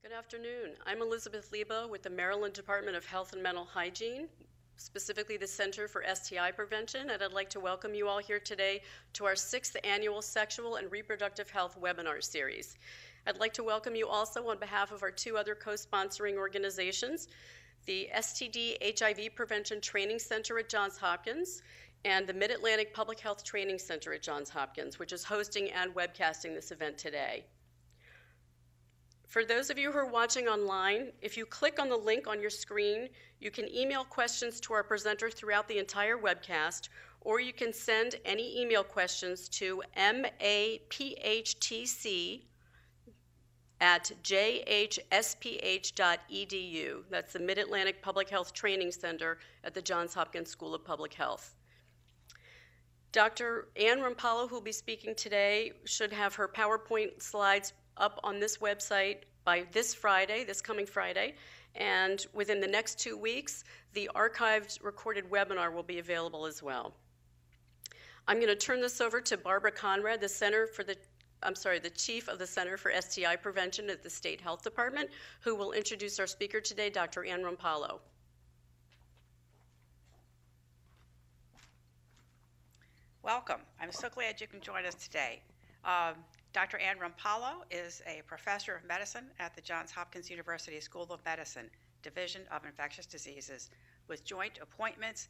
Good afternoon. I'm Elizabeth Leba with the Maryland Department of Health and Mental Hygiene, specifically the Center for STI Prevention, and I'd like to welcome you all here today to our 6th annual Sexual and Reproductive Health webinar series. I'd like to welcome you also on behalf of our two other co-sponsoring organizations, the STD HIV Prevention Training Center at Johns Hopkins and the Mid-Atlantic Public Health Training Center at Johns Hopkins, which is hosting and webcasting this event today. For those of you who are watching online, if you click on the link on your screen, you can email questions to our presenter throughout the entire webcast, or you can send any email questions to maPHTC@jhsph.edu. That's the Mid-Atlantic Public Health Training Center at the Johns Hopkins School of Public Health. Dr. Rompalo, who will be speaking today, should have her PowerPoint slides up on this website by this coming Friday, and within the next 2 weeks, the archived recorded webinar will be available as well. I'm going to turn this over to Barbara Conrad, the Chief of the Center for STI Prevention at the State Health Department, who will introduce our speaker today, Dr. Rompalo. Welcome. I'm so glad you can join us today. Dr. Rompalo is a professor of medicine at the Johns Hopkins University School of Medicine, Division of Infectious Diseases, with joint appointments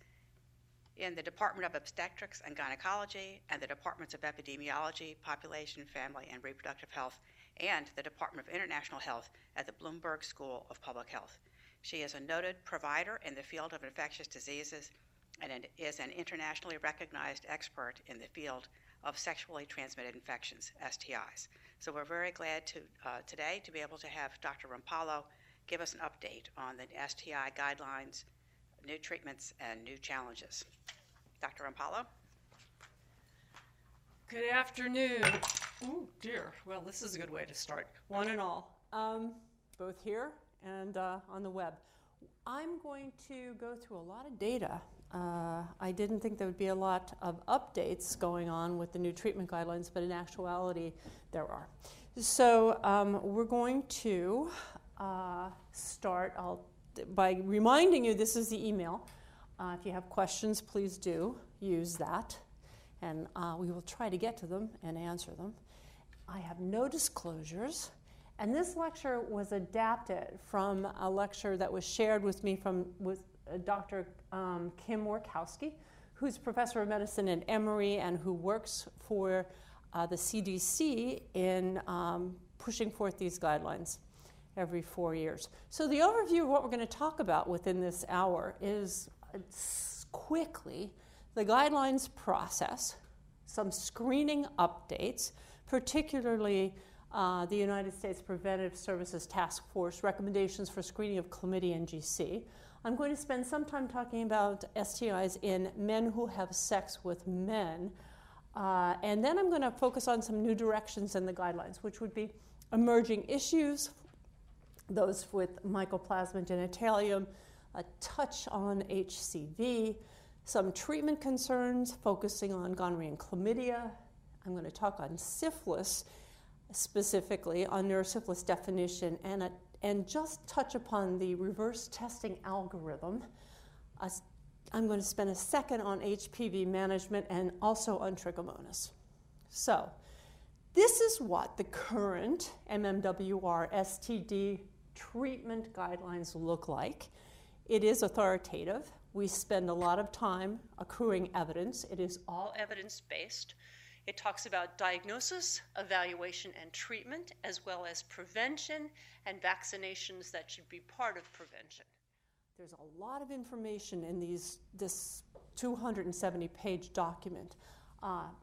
in the Department of Obstetrics and Gynecology and the Departments of Epidemiology, Population, Family, and Reproductive Health, and the Department of International Health at the Bloomberg School of Public Health. She is a noted provider in the field of infectious diseases and is an internationally recognized expert in the field of sexually transmitted infections, STIs. So we're very glad today to be able to have Dr. Rompalo give us an update on the STI guidelines, new treatments, and new challenges. Dr. Rompalo? Good afternoon. Oh dear, well this is a good way to start. One and all, both here and on the web. I'm going to go through a lot of data. I didn't think there would be a lot of updates going on with the new treatment guidelines, but in actuality, there are. So we're going to start by reminding you this is the email. If you have questions, please do use that, and we will try to get to them and answer them. I have no disclosures. And this lecture was adapted from a lecture that was shared with me with Dr. Kim Workowski, who's professor of medicine at Emory and who works for the CDC in pushing forth these guidelines every 4 years. So the overview of what we're going to talk about within this hour is quickly the guidelines process, some screening updates, particularly the United States Preventative Services Task Force recommendations for screening of chlamydia and GC. I'm going to spend some time talking about STIs in men who have sex with men. And then I'm going to focus on some new directions in the guidelines, which would be emerging issues, those with Mycoplasma genitalium, a touch on HCV, some treatment concerns focusing on gonorrhea and chlamydia. I'm going to talk on syphilis, specifically on neurosyphilis definition, and just touch upon the reverse testing algorithm. I'm going to spend a second on HPV management and also on Trichomonas. So this is what the current MMWR STD treatment guidelines look like. It is authoritative. We spend a lot of time accruing evidence. It is all evidence-based. It talks about diagnosis, evaluation, and treatment, as well as prevention and vaccinations that should be part of prevention. There's a lot of information in this 270-page document.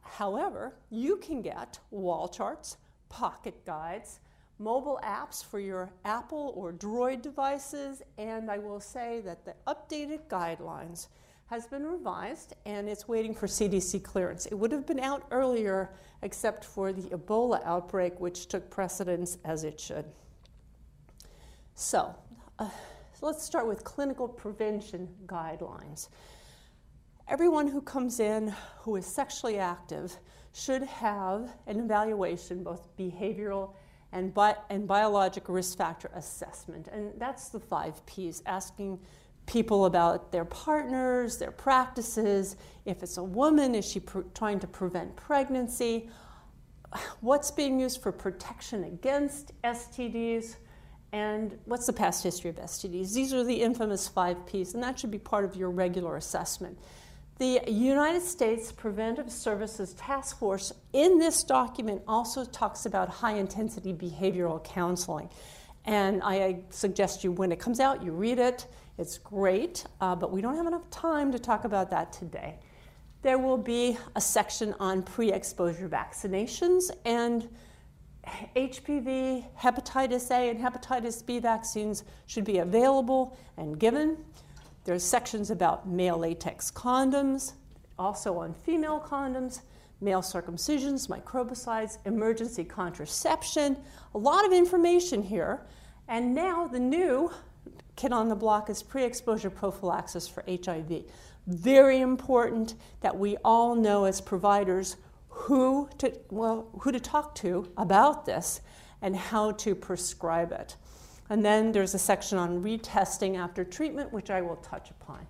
However, you can get wall charts, pocket guides, mobile apps for your Apple or Droid devices, and I will say that the updated guidelines has been revised, and it's waiting for CDC clearance. It would have been out earlier, except for the Ebola outbreak, which took precedence as it should. So let's start with clinical prevention guidelines. Everyone who comes in who is sexually active should have an evaluation, both behavioral and biologic risk factor assessment. And that's the 5 Ps, asking people about their partners, their practices. If it's a woman, is she trying to prevent pregnancy? What's being used for protection against STDs? And what's the past history of STDs? These are the infamous 5 Ps, and that should be part of your regular assessment. The United States Preventive Services Task Force in this document also talks about high-intensity behavioral counseling. And I suggest you, when it comes out, you read it. It's great, but we don't have enough time to talk about that today. There will be a section on pre-exposure vaccinations, and HPV, hepatitis A, and hepatitis B vaccines should be available and given. There's sections about male latex condoms, also on female condoms, male circumcisions, microbicides, emergency contraception. A lot of information here. And now the new kid on the block is pre-exposure prophylaxis for HIV. Very important that we all know as providers who to talk to about this and how to prescribe it. And then there's a section on retesting after treatment, which I will touch upon.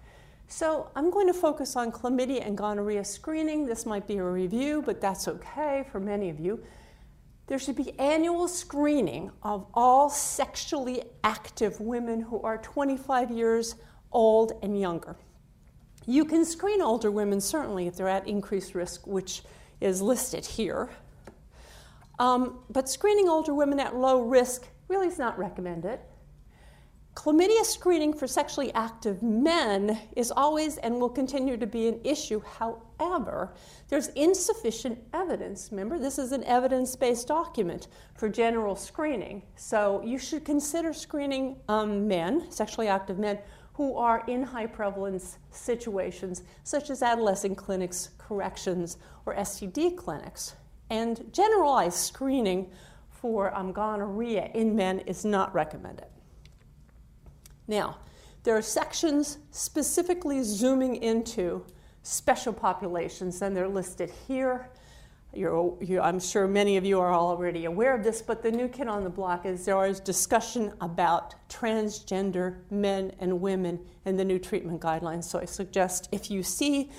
So I'm going to focus on chlamydia and gonorrhea screening. This might be a review, but that's okay for many of you. There should be annual screening of all sexually active women who are 25 years old and younger. You can screen older women, certainly, if they're at increased risk, which is listed here. But screening older women at low risk really is not recommended. Chlamydia screening for sexually active men is always and will continue to be an issue. However, there's insufficient evidence. Remember, this is an evidence-based document for general screening. So you should consider screening men, sexually active men, who are in high prevalence situations, such as adolescent clinics, corrections, or STD clinics. And generalized screening for gonorrhea in men is not recommended. Now, there are sections specifically zooming into special populations, and they're listed here. I'm sure many of you are already aware of this, but the new kid on the block is there is discussion about transgender men and women in the new treatment guidelines. So I suggest if you see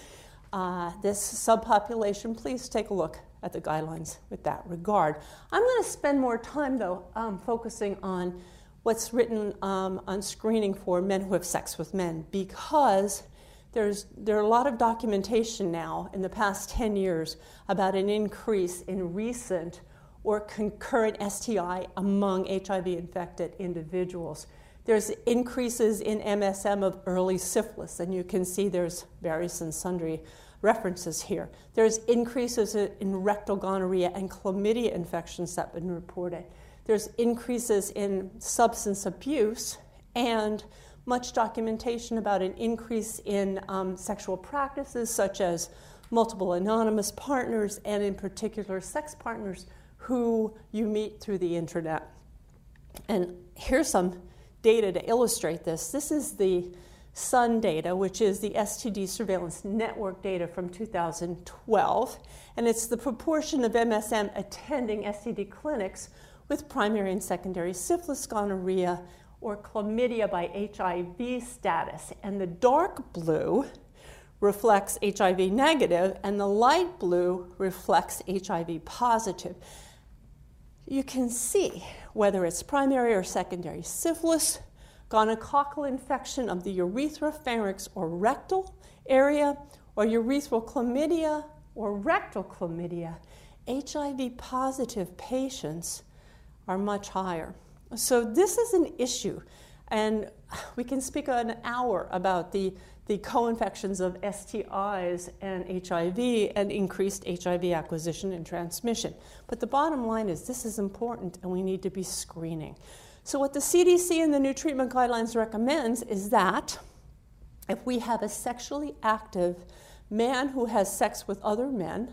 this subpopulation, please take a look at the guidelines with that regard. I'm going to spend more time, though, focusing on what's written on screening for men who have sex with men, because there are a lot of documentation now in the past 10 years about an increase in recent or concurrent STI among HIV-infected individuals. There's increases in MSM of early syphilis, and you can see there's various and sundry references here. There's increases in rectal gonorrhea and chlamydia infections that have been reported. There's increases in substance abuse and much documentation about an increase in sexual practices such as multiple anonymous partners and in particular sex partners who you meet through the internet. And here's some data to illustrate this. This is the SUN data, which is the STD surveillance network data from 2012, and it's the proportion of MSM attending STD clinics with primary and secondary syphilis, gonorrhea, or chlamydia by HIV status. And the dark blue reflects HIV negative, and the light blue reflects HIV positive. You can see whether it's primary or secondary syphilis, gonococcal infection of the urethra, pharynx, or rectal area, or urethral chlamydia or rectal chlamydia. HIV positive patients are much higher. So this is an issue, and we can speak an hour about the co-infections of STIs and HIV and increased HIV acquisition and transmission. But the bottom line is this is important, and we need to be screening. So what the CDC and the new treatment guidelines recommends is that if we have a sexually active man who has sex with other men,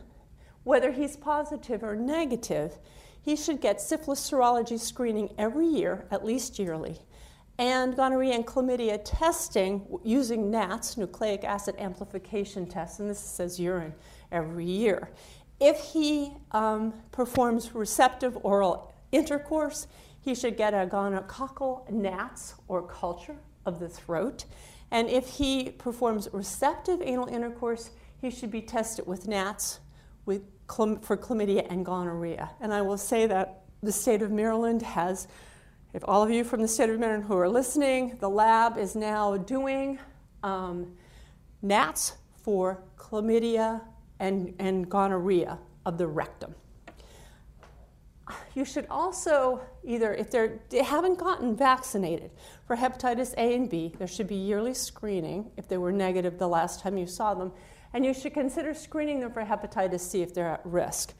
whether he's positive or negative, he should get syphilis serology screening every year, at least yearly, and gonorrhea and chlamydia testing using NATs, nucleic acid amplification tests, and this says urine, every year. If he performs receptive oral intercourse, he should get a gonococcal gnats or culture of the throat. And if he performs receptive anal intercourse, he should be tested with gnats for chlamydia and gonorrhea. And I will say that the state of Maryland has, if all of you from the state of Maryland who are listening, the lab is now doing gnats for chlamydia and gonorrhea of the rectum. You should also either, if they haven't gotten vaccinated for hepatitis A and B, there should be yearly screening if they were negative the last time you saw them, and you should consider screening them for hepatitis C if they're at risk.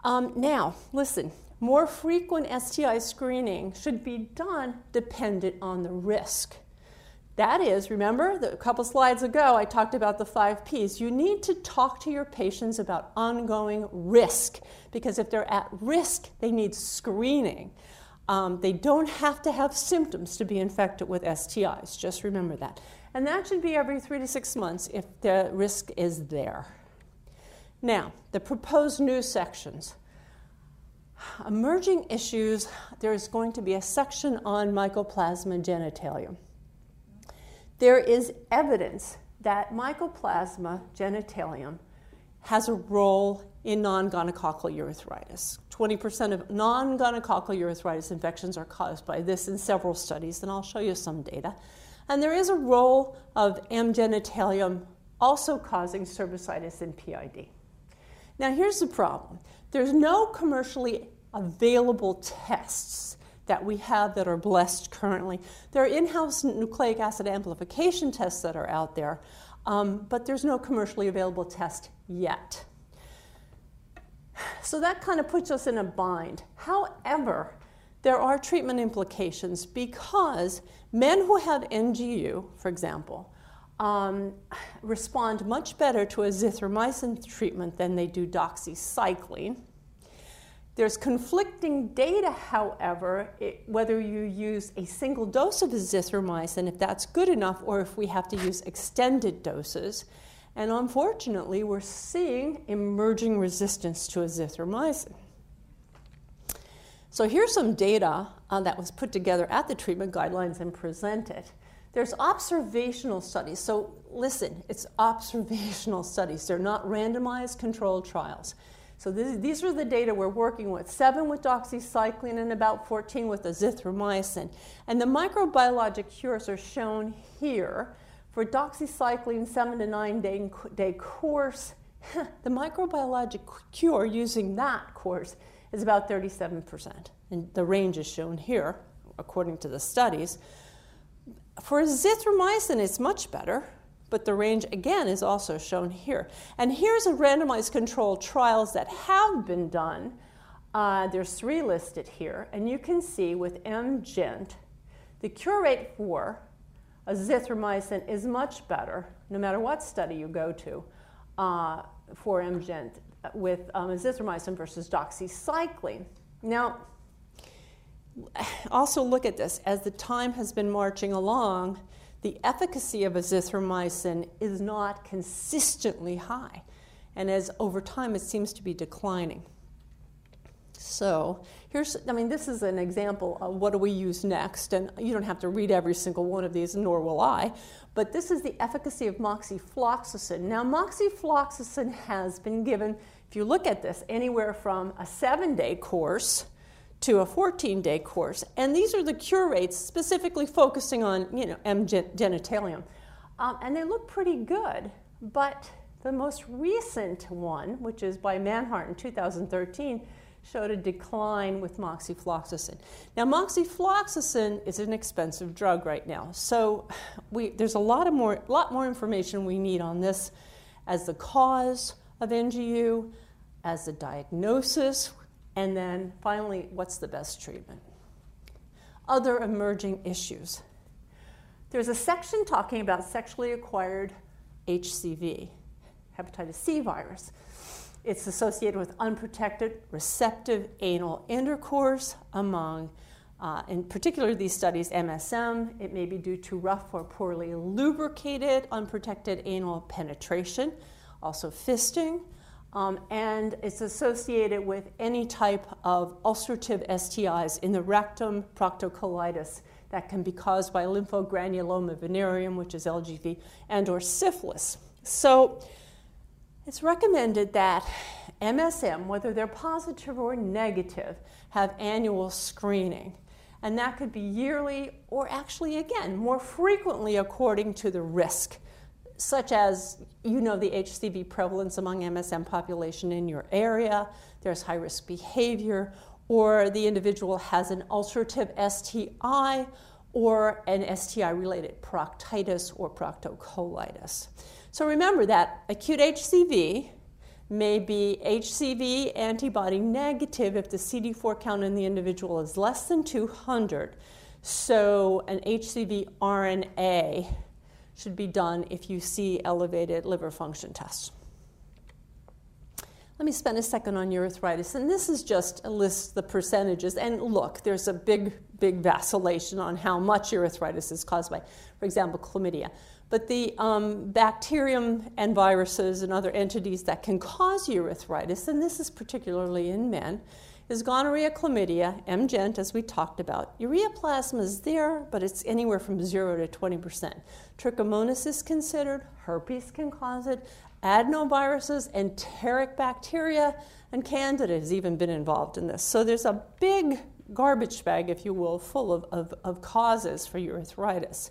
Now, listen, more frequent STI screening should be done dependent on the risk. That is, remember, a couple slides ago, I talked about the 5 Ps. You need to talk to your patients about ongoing risk, because if they're at risk, they need screening. They don't have to have symptoms to be infected with STIs. Just remember that. And that should be every 3 to 6 months if the risk is there. Now, the proposed new sections. Emerging issues, there's going to be a section on Mycoplasma genitalium. There is evidence that Mycoplasma genitalium has a role in non-gonococcal urethritis. 20% of non-gonococcal urethritis infections are caused by this in several studies, and I'll show you some data. And there is a role of M. genitalium also causing cervicitis and PID. Now here's the problem. There's no commercially available tests that we have that are blessed currently. There are in-house nucleic acid amplification tests that are out there, but there's no commercially available test yet. So that kind of puts us in a bind. However, there are treatment implications because men who have NGU, for example, respond much better to azithromycin treatment than they do doxycycline. There's conflicting data, however, whether you use a single dose of azithromycin, if that's good enough, or if we have to use extended doses. And unfortunately, we're seeing emerging resistance to azithromycin. So here's some data that was put together at the treatment guidelines and presented. There's observational studies. So listen, it's observational studies. They're not randomized controlled trials. So these are the data we're working with, 7 with doxycycline and about 14 with azithromycin. And the microbiologic cures are shown here. For doxycycline 7 to 9 day course, the microbiologic cure using that course is about 37%. And the range is shown here, according to the studies. For azithromycin, it's much better, but the range, again, is also shown here. And here's a randomized controlled trials that have been done. There's 3 listed here, and you can see with MGent, the cure rate for azithromycin is much better, no matter what study you go to, for MGent with azithromycin versus doxycycline. Now, also look at this. As the time has been marching along, the efficacy of azithromycin is not consistently high. And as over time, it seems to be declining. So this is an example of what do we use next. And you don't have to read every single one of these, nor will I. But this is the efficacy of moxifloxacin. Now, moxifloxacin has been given, if you look at this, anywhere from a 7-day course to a 14-day course. And these are the cure rates specifically focusing on, M. genitalium. And they look pretty good. But the most recent one, which is by Manhart in 2013, showed a decline with moxifloxacin. Now, moxifloxacin is an expensive drug right now. So there's a lot more information we need on this as the cause of NGU, as the diagnosis, and then finally, what's the best treatment? Other emerging issues. There's a section talking about sexually acquired HCV, hepatitis C virus. It's associated with unprotected receptive anal intercourse among, in particular these studies, MSM. It may be due to rough or poorly lubricated unprotected anal penetration, also fisting. and it's associated with any type of ulcerative STIs in the rectum, proctocolitis, that can be caused by lymphogranuloma venereum, which is LGV, and or syphilis. So it's recommended that MSM, whether they're positive or negative, have annual screening. And that could be yearly or actually, again, more frequently according to the risk, such as, you know, the HCV prevalence among MSM population in your area, there's high-risk behavior, or the individual has an ulcerative STI or an STI-related proctitis or proctocolitis. So remember that acute HCV may be HCV antibody negative if the CD4 count in the individual is less than 200. So an HCV RNA should be done if you see elevated liver function tests. Let me spend a second on urethritis, and this is just a list of the percentages. And look, there's a big vacillation on how much urethritis is caused by, for example, chlamydia. But the bacterium and viruses and other entities that can cause urethritis, and this is particularly in men, is gonorrhea, chlamydia, M-gent, as we talked about. Ureaplasma is there, but it's anywhere from 0 to 20%. Trichomonas is considered, herpes can cause it, adenoviruses, enteric bacteria, and candida has even been involved in this. So there's a big garbage bag, if you will, full of causes for urethritis.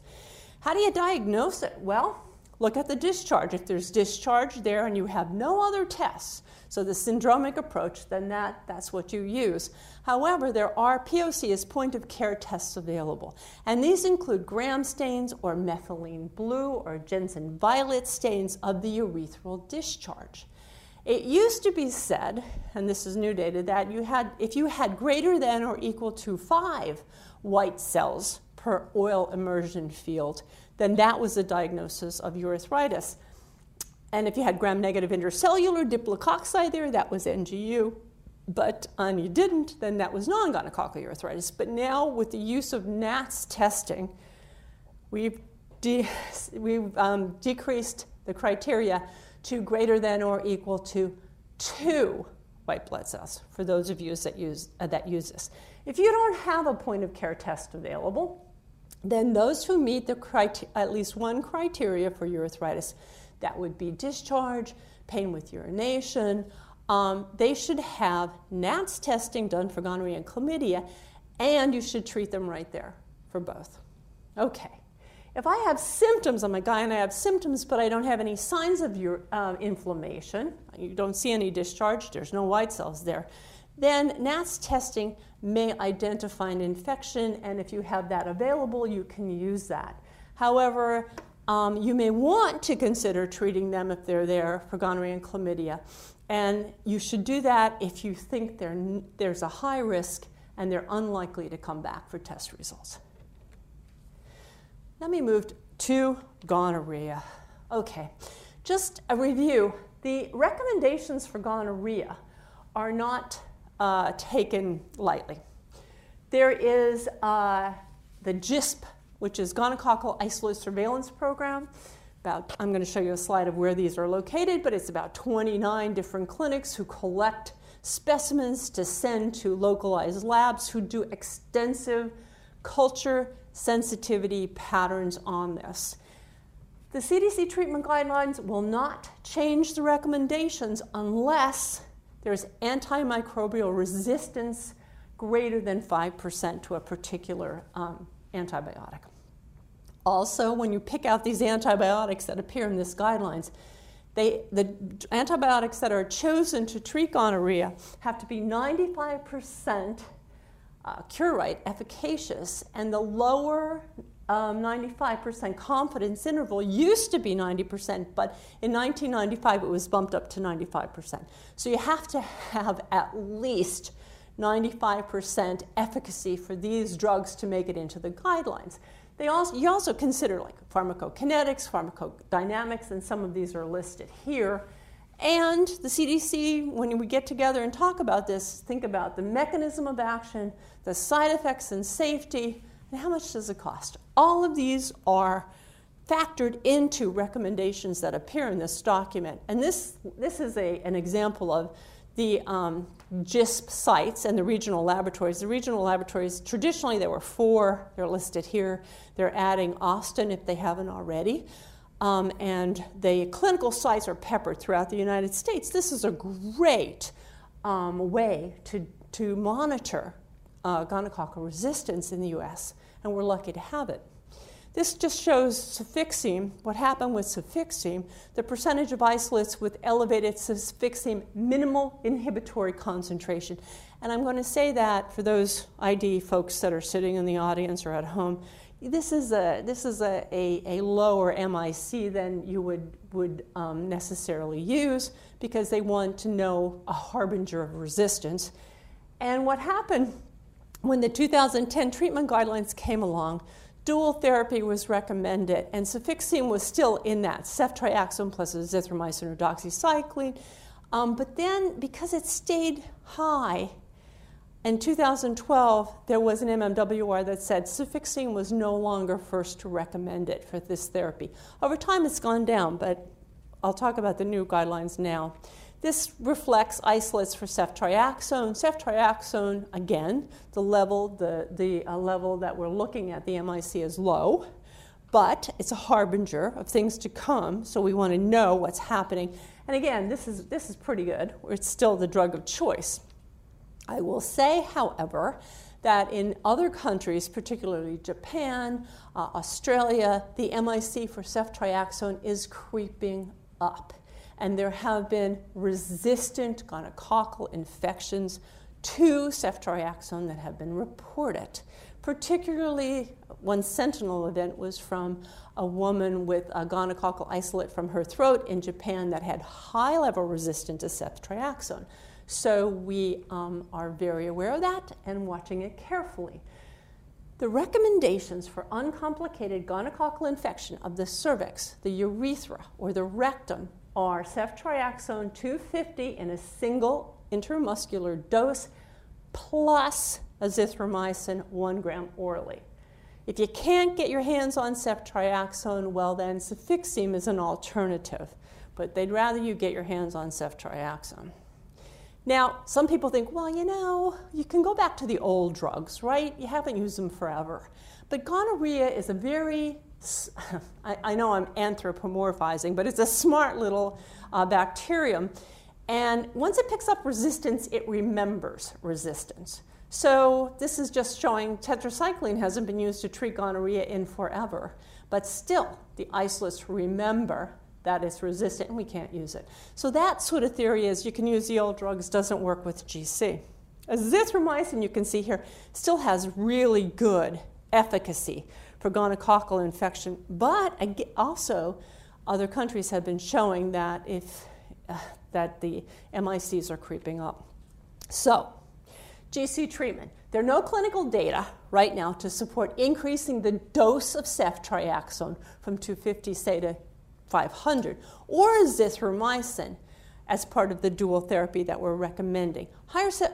How do you diagnose it? Well, look at the discharge. If there's discharge there and you have no other tests, so the syndromic approach, then that's what you use. However, there are POCs, point of care tests available. And these include Gram stains or methylene blue or Jensen violet stains of the urethral discharge. It used to be said, and this is new data, that if you had greater than or equal to 5 white cells per oil immersion field, then that was a diagnosis of urethritis. And if you had gram-negative intercellular diplococci there, that was NGU. But you didn't, then that was non-gonococcal urethritis. But now, with the use of NATS testing, we've decreased the criteria to greater than or equal to 2 white blood cells for those of you that use this. If you don't have a point-of-care test available, then those who meet at least one criteria for urethritis, that would be discharge, pain with urination, they should have NATS testing done for gonorrhea and chlamydia, and you should treat them right there for both. Okay. If I have symptoms, I'm a guy and I have symptoms, but I don't have any signs of inflammation, you don't see any discharge, there's no white cells there, then NATS testing may identify an infection, and if you have that available, you can use that. However, you may want to consider treating them if they're there for gonorrhea and chlamydia, and you should do that if you think there's a high risk and they're unlikely to come back for test results. Let me move to gonorrhea. Okay, just a review. The recommendations for gonorrhea are not taken lightly. There is the GISP, which is Gonococcal Isolate Surveillance Program. I'm going to show you a slide of where these are located, but it's about 29 different clinics who collect specimens to send to localized labs who do extensive culture sensitivity patterns on this. The CDC treatment guidelines will not change the recommendations unless there's antimicrobial resistance greater than 5% to a particular antibiotic. Also, when you pick out these antibiotics that appear in this guidelines, the antibiotics that are chosen to treat gonorrhea have to be 95% cure rate efficacious, and the lower 95% confidence interval used to be 90%, but in 1995 it was bumped up to 95%. So you have to have at least 95% efficacy for these drugs to make it into the guidelines. You also consider like pharmacokinetics, pharmacodynamics, and some of these are listed here. And the CDC, when we get together and talk about this, think about the mechanism of action, the side effects and safety, and how much does it cost. All of these are factored into recommendations that appear in this document. And this is an example of the GISP sites and the regional laboratories. The regional laboratories, traditionally there were 4. They're listed here. They're adding Austin if they haven't already. And the clinical sites are peppered throughout the United States. This is a great way to monitor gonococcal resistance in the US, and we're lucky to have it. This just shows Cefixime, what happened with Cefixime, the percentage of isolates with elevated Cefixime minimal inhibitory concentration. And I'm going to say that for those ID folks that are sitting in the audience or at home, this is a lower MIC than you would necessarily use because they want to know a harbinger of resistance. And what happened when the 2010 treatment guidelines came along, dual therapy was recommended, and Cefixime was still in that, ceftriaxone plus azithromycin or doxycycline. But then, because it stayed high, in 2012, there was an MMWR that said Cefixime was no longer first to recommend it for this therapy. Over time, it's gone down, but I'll talk about the new guidelines now. This reflects isolates for ceftriaxone. Ceftriaxone, again, the level that we're looking at, the MIC is low, but it's a harbinger of things to come, so we want to know what's happening. And again, this is pretty good. It's still the drug of choice. I will say, however, that in other countries, particularly Japan, Australia, the MIC for ceftriaxone is creeping up. And there have been resistant gonococcal infections to ceftriaxone that have been reported. Particularly, one sentinel event was from a woman with a gonococcal isolate from her throat in Japan that had high-level resistance to ceftriaxone. So we are very aware of that and watching it carefully. The recommendations for uncomplicated gonococcal infection of the cervix, the urethra, or the rectum are ceftriaxone 250 in a single intramuscular dose plus azithromycin 1 gram orally. If you can't get your hands on ceftriaxone, well then Cefixime is an alternative, but they'd rather you get your hands on ceftriaxone. Now, some people think, well, you know, you can go back to the old drugs, right? You haven't used them forever. But gonorrhea is a very, I know I'm anthropomorphizing, but it's a smart little bacterium. And once it picks up resistance, it remembers resistance. So this is just showing tetracycline hasn't been used to treat gonorrhea in forever. But still, the isolates remember that it's resistant and we can't use it. So that sort of theory is you can use the old drugs, doesn't work with GC. Azithromycin, you can see here, still has really good efficacy for gonococcal infection, but also other countries have been showing that that the MICs are creeping up. So, GC treatment. There are no clinical data right now to support increasing the dose of ceftriaxone from 250, say, to 500, or azithromycin as part of the dual therapy that we're recommending.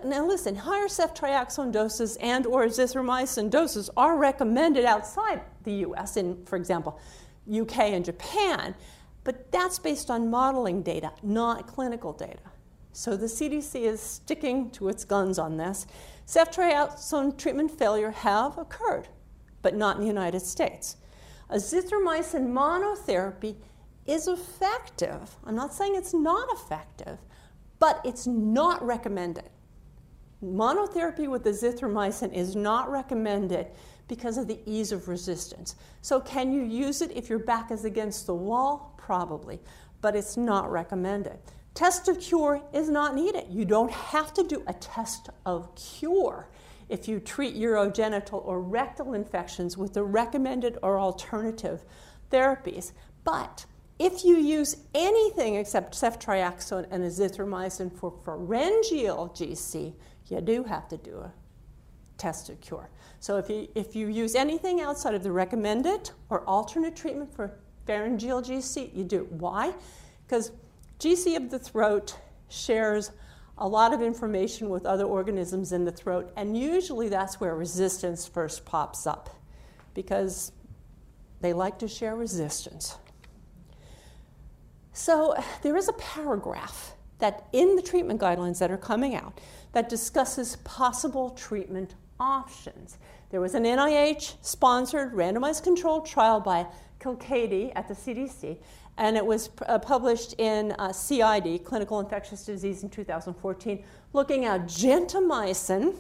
Now listen, higher ceftriaxone doses and or azithromycin doses are recommended outside the US in, for example, UK and Japan, but that's based on modeling data, not clinical data. So the CDC is sticking to its guns on this. Ceftriaxone treatment failure have occurred, but not in the United States. Azithromycin monotherapy is effective. I'm not saying it's not effective, but it's not recommended. Monotherapy with azithromycin is not recommended because of the ease of resistance. So can you use it if your back is against the wall? Probably, but it's not recommended. Test of cure is not needed. You don't have to do a test of cure if you treat urogenital or rectal infections with the recommended or alternative therapies. But if you use anything except ceftriaxone and azithromycin for pharyngeal GC, you do have to do a test of cure. So if you use anything outside of the recommended or alternate treatment for pharyngeal GC, you do. Why? Because GC of the throat shares a lot of information with other organisms in the throat, and usually that's where resistance first pops up, because they like to share resistance. So there is a paragraph that in the treatment guidelines that are coming out that discusses possible treatment options. There was an NIH-sponsored randomized controlled trial by Kilcady at the CDC, and it was published in CID, Clinical Infectious Disease, in 2014, looking at gentamicin,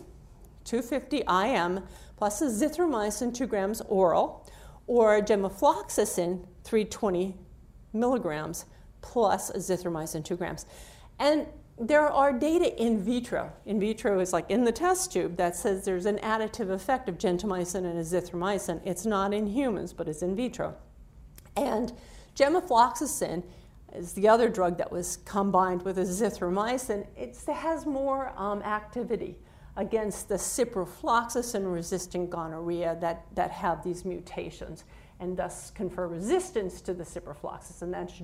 250 IM, plus azithromycin, 2 grams oral, or gemafloxacin, 320 milligrams, plus azithromycin, 2 grams. And there are data in vitro. In vitro is like in the test tube that says there's an additive effect of gentamicin and azithromycin. It's not in humans, but it's in vitro. And gemafloxacin is the other drug that was combined with azithromycin. It has more activity against the ciprofloxacin-resistant gonorrhea that have these mutations and thus confer resistance to the ciprofloxacin. That's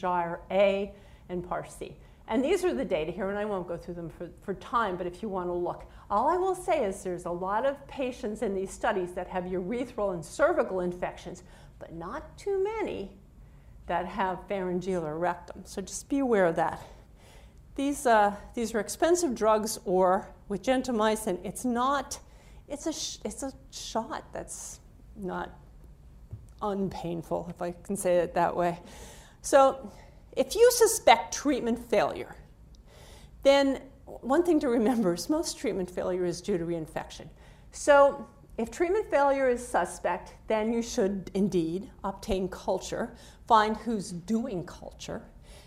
GIRE A and PAR-C. And these are the data here, and I won't go through them for time, but if you want to look. All I will say is there's a lot of patients in these studies that have urethral and cervical infections, but not too many that have pharyngeal or rectum. So just be aware of that. These are expensive drugs, or with gentamicin, it's a shot that's not unpainful, if I can say it that way. So if you suspect treatment failure, then one thing to remember is most treatment failure is due to reinfection. So if treatment failure is suspect, then you should indeed obtain culture, find who's doing culture,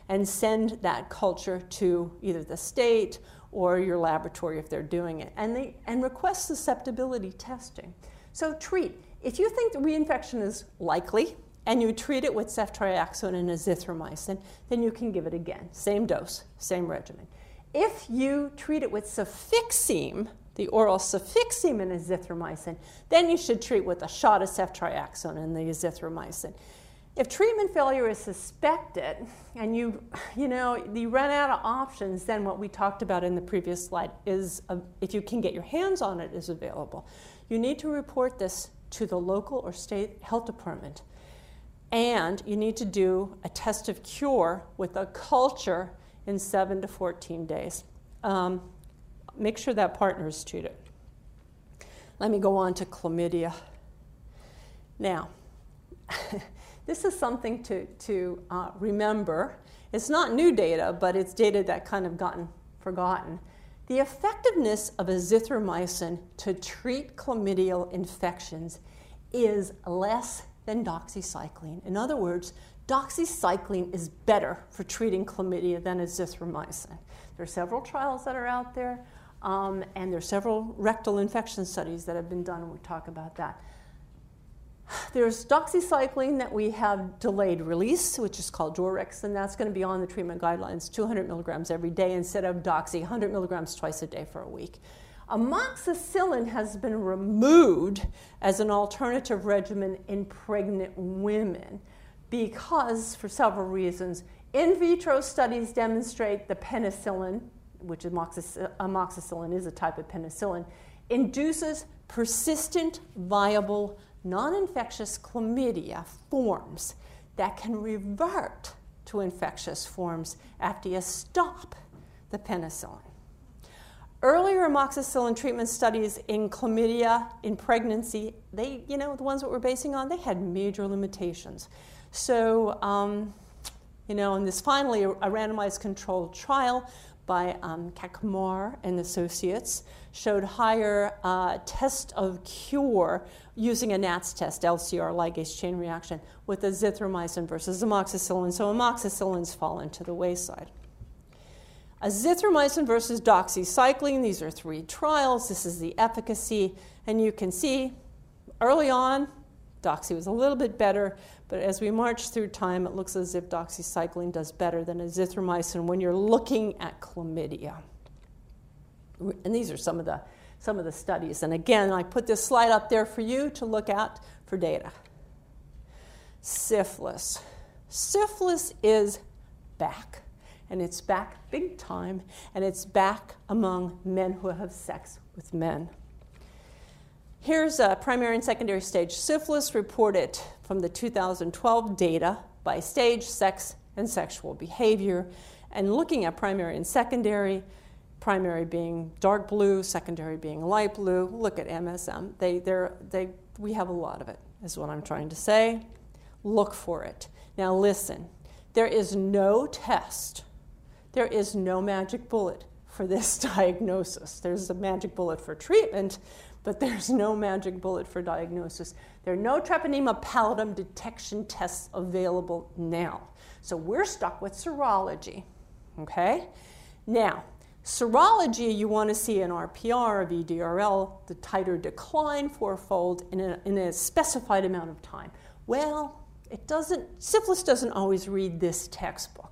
and send that culture to either the state or your laboratory if they're doing it, and request susceptibility testing. So treat. If you think the reinfection is likely, and you treat it with ceftriaxone and azithromycin, then you can give it again. Same dose, same regimen. If you treat it with Cefixime, the oral Cefixime and azithromycin, then you should treat with a shot of ceftriaxone and the azithromycin. If treatment failure is suspected and you run out of options, then what we talked about in the previous slide is, if you can get your hands on it, is available. You need to report this to the local or state health department. And you need to do a test of cure with a culture in 7 to 14 days. Make sure that partner is treated. Let me go on to chlamydia. Now, this is something to remember. It's not new data, but it's data that kind of gotten forgotten. The effectiveness of azithromycin to treat chlamydial infections is less than doxycycline. In other words, doxycycline is better for treating chlamydia than azithromycin. There are several trials that are out there, and there are several rectal infection studies that have been done, and we'll talk about that. There's doxycycline that we have delayed release, which is called Dorix, and that's going to be on the treatment guidelines, 200 milligrams every day instead of doxy, 100 milligrams twice a day for a week. Amoxicillin has been removed as an alternative regimen in pregnant women because, for several reasons, in vitro studies demonstrate the penicillin, which amoxicillin is a type of penicillin, induces persistent, viable, non-infectious chlamydia forms that can revert to infectious forms after you stop the penicillin. Earlier amoxicillin treatment studies in chlamydia in pregnancy, the ones that we're basing on, they had major limitations. So, and this finally, a randomized controlled trial by Kakmar and Associates showed higher test of cure using a NATS test, LCR, ligase chain reaction, with azithromycin versus amoxicillin. So amoxicillin's fallen to the wayside. Azithromycin versus doxycycline, these are 3 trials. This is the efficacy, and you can see early on, doxy was a little bit better, but as we march through time, it looks as if doxycycline does better than azithromycin when you're looking at chlamydia. And these are some of the studies. And again, I put this slide up there for you to look at for data. Syphilis. Syphilis is back. And it's back big time, and it's back among men who have sex with men. Here's primary and secondary stage syphilis reported from the 2012 data by stage, sex, and sexual behavior. And looking at primary and secondary, primary being dark blue, secondary being light blue. Look at MSM. We have a lot of it, is what I'm trying to say. Look for it. Now listen, there is no test, there is no magic bullet for this diagnosis. There's a magic bullet for treatment, but there's no magic bullet for diagnosis. There are no Treponema pallidum detection tests available now. So we're stuck with serology, okay? Now, serology, you want to see an RPR, a VDRL, the titer decline fourfold in a specified amount of time. Well, syphilis doesn't always read this textbook.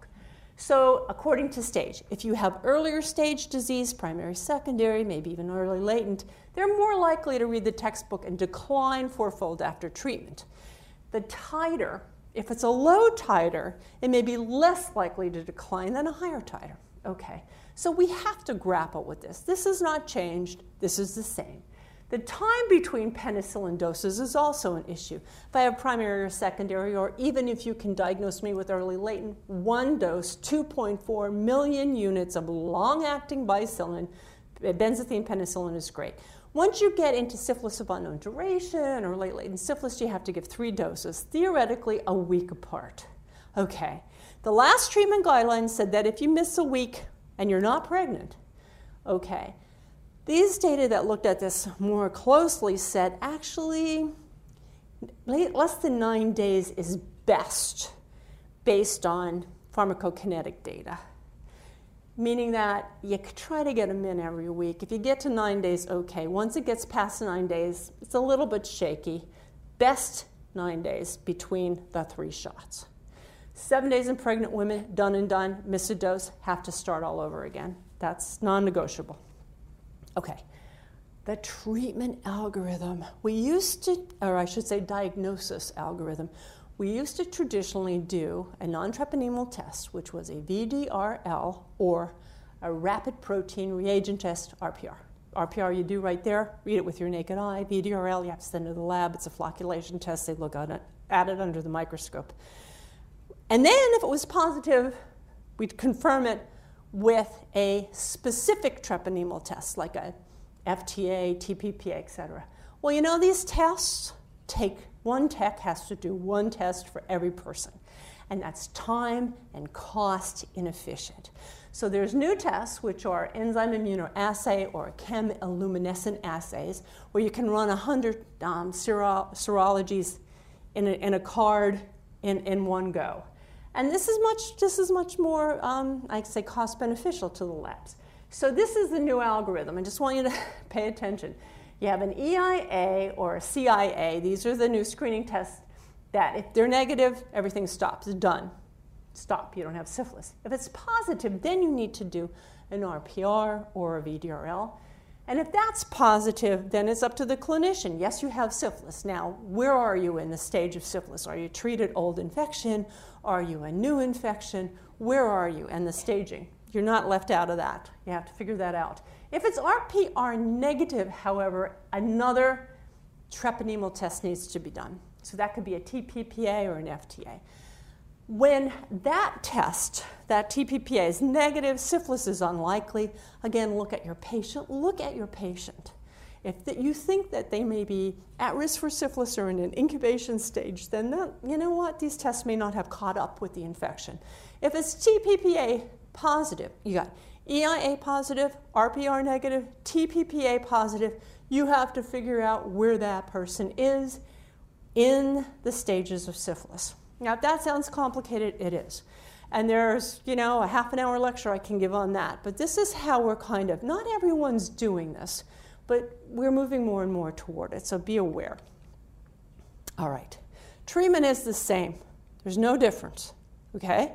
So according to stage, if you have earlier stage disease, primary, secondary, maybe even early latent, they're more likely to read the textbook and decline fourfold after treatment. The titer, if it's a low titer, it may be less likely to decline than a higher titer. Okay, so we have to grapple with this. This has not changed, this is the same. The time between penicillin doses is also an issue. If I have primary or secondary, or even if you can diagnose me with early latent, one dose, 2.4 million units of long-acting bicillin, benzathine penicillin is great. Once you get into syphilis of unknown duration or late latent syphilis, you have to give 3 doses, theoretically a week apart. Okay, the last treatment guidelines said that if you miss a week and you're not pregnant, okay, these data that looked at this more closely said actually less than 9 days is best based on pharmacokinetic data, meaning that you could try to get them in every week. If you get to 9 days, okay. Once it gets past 9 days, it's a little bit shaky. Best 9 days between the 3 shots. 7 days in pregnant women, done and done, miss a dose, have to start all over again. That's non-negotiable. Okay, the treatment algorithm. We used to, or I should say diagnosis algorithm, we used to traditionally do a non-treponemal test, which was a VDRL or a rapid protein reagent test, RPR. RPR you do right there, read it with your naked eye. VDRL you have to send to the lab. It's a flocculation test. They look at it under the microscope. And then if it was positive, we'd confirm it with a specific treponemal test, like a FTA, TPPA, et cetera. Well, you know, these tests one tech has to do one test for every person, and that's time and cost inefficient. So there's new tests, which are enzyme immunoassay or chemiluminescent assays, where you can run 100 serologies in a card in one go. And this is much more, I'd say, cost beneficial to the labs. So this is the new algorithm. I just want you to pay attention. You have an EIA or a CIA. These are the new screening tests that if they're negative, everything stops. It's done. Stop. You don't have syphilis. If it's positive, then you need to do an RPR or a VDRL. And if that's positive, then it's up to the clinician. Yes, you have syphilis. Now, where are you in the stage of syphilis? Are you treated old infection? Are you a new infection? Where are you? And the staging. You're not left out of that. You have to figure that out. If it's RPR negative, however, another treponemal test needs to be done. So that could be a TPPA or an FTA. When that test, that TPPA is negative, syphilis is unlikely. Again, look at your patient. Look at your patient. If you think that they may be at risk for syphilis or in an incubation stage, then you know what? These tests may not have caught up with the infection. If it's TPPA positive, you got EIA positive, RPR negative, TPPA positive, you have to figure out where that person is in the stages of syphilis. Now, if that sounds complicated, it is. And there's, a half-an-hour lecture I can give on that. But this is how we're not everyone's doing this, but we're moving more and more toward it, so be aware. All right. Treatment is the same. There's no difference, okay?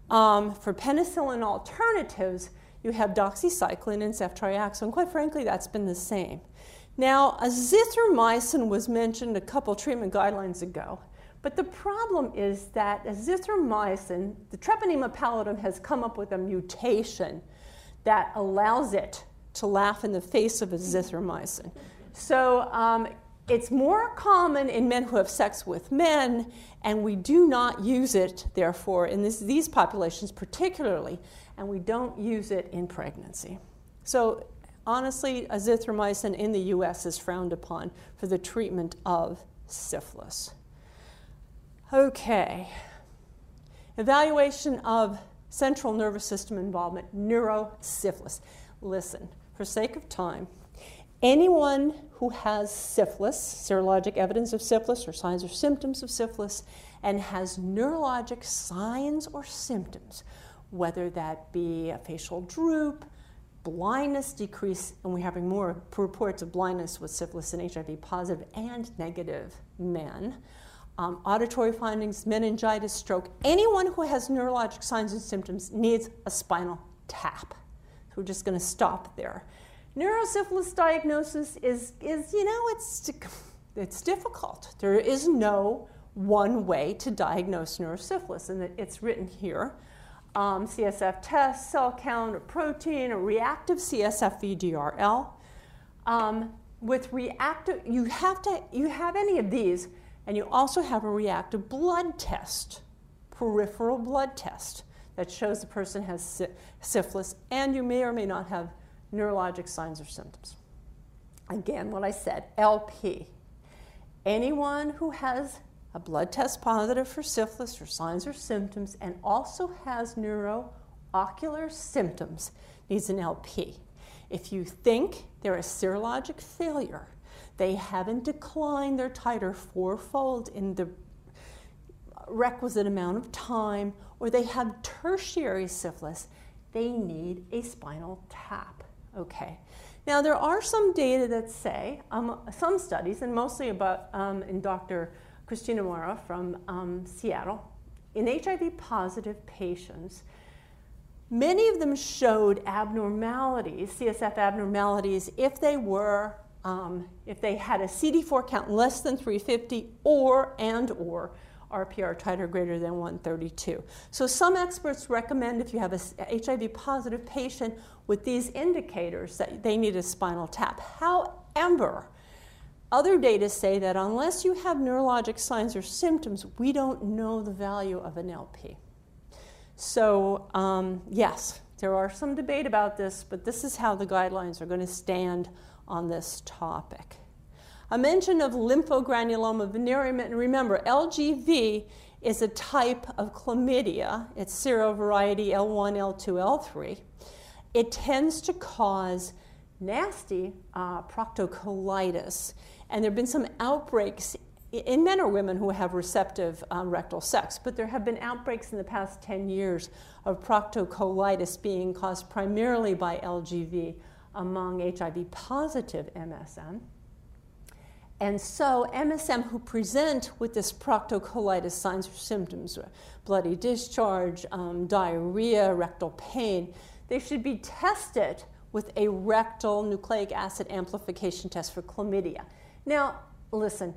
For penicillin alternatives, you have doxycycline and ceftriaxone. Quite frankly, that's been the same. Now, azithromycin was mentioned a couple treatment guidelines ago. But the problem is that azithromycin, the Treponema pallidum has come up with a mutation that allows it to laugh in the face of azithromycin. So it's more common in men who have sex with men, and we do not use it, therefore, in these populations particularly, and we don't use it in pregnancy. So honestly, azithromycin in the US is frowned upon for the treatment of syphilis. Okay. Evaluation of central nervous system involvement, neurosyphilis. Listen, for sake of time, anyone who has syphilis, serologic evidence of syphilis or signs or symptoms of syphilis, and has neurologic signs or symptoms, whether that be a facial droop, blindness decrease, and we're having more reports of blindness with syphilis in HIV positive and negative men, auditory findings, meningitis, stroke. Anyone who has neurologic signs and symptoms needs a spinal tap. So we're just going to stop there. Neurosyphilis diagnosis is it's difficult. There is no one way to diagnose neurosyphilis, and it's written here. CSF test, cell count, a protein, a reactive CSF VDRL. With reactive, you have any of these, and you also have a reactive blood test, peripheral blood test, that shows the person has syphilis, and you may or may not have neurologic signs or symptoms. Again, what I said, LP. Anyone who has a blood test positive for syphilis or signs or symptoms and also has neuroocular symptoms needs an LP. If you think they're a serologic failure, they haven't declined their titer fourfold in the requisite amount of time, or they have tertiary syphilis, they need a spinal tap. Okay. Now there are some data that say, some studies, and mostly about in Dr. Christina Mora from Seattle, in HIV positive patients, many of them showed abnormalities, CSF abnormalities, if they had a CD4 count less than 350 or RPR titer greater than 132. So some experts recommend if you have a HIV positive patient with these indicators that they need a spinal tap. However, other data say that unless you have neurologic signs or symptoms, we don't know the value of an LP. So yes, there are some debate about this, but this is how the guidelines are going to stand on this topic. A mention of lymphogranuloma venereum, and remember, LGV is a type of chlamydia. It's serovariety L1, L2, L3. It tends to cause nasty proctocolitis, and there have been some outbreaks in men or women who have receptive rectal sex, but there have been outbreaks in the past 10 years of proctocolitis being caused primarily by LGV among HIV positive MSM. And so MSM who present with this proctocolitis signs or symptoms, bloody discharge, diarrhea, rectal pain, they should be tested with a rectal nucleic acid amplification test for chlamydia. Now, listen,